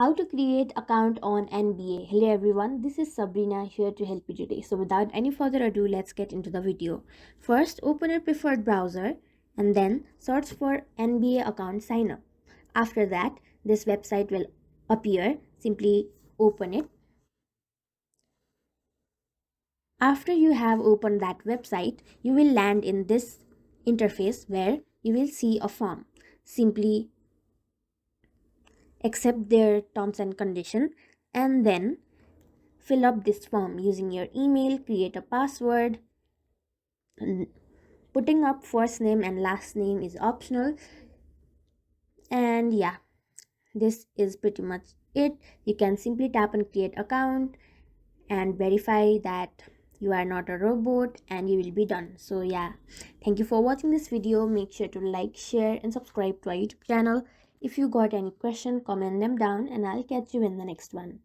How to create account on NBA. Hello everyone, this is Sabrina here to help you today. So without any further ado, let's get into the video. First, open your preferred browser and then search for NBA account sign up. After that, this website will appear. Simply open it. After you have opened that website, you will land in this interface where you will see a form. Simply accept their terms and condition and then fill up this form using your email, create a password. Putting up first name and last name is optional. And yeah, this is pretty much it. You can simply tap on create account and verify that you are not a robot and you will be done. So yeah, thank you for watching this video. Make sure to like, share and subscribe to our YouTube channel. If you got any question, comment them down and I'll catch you in the next one.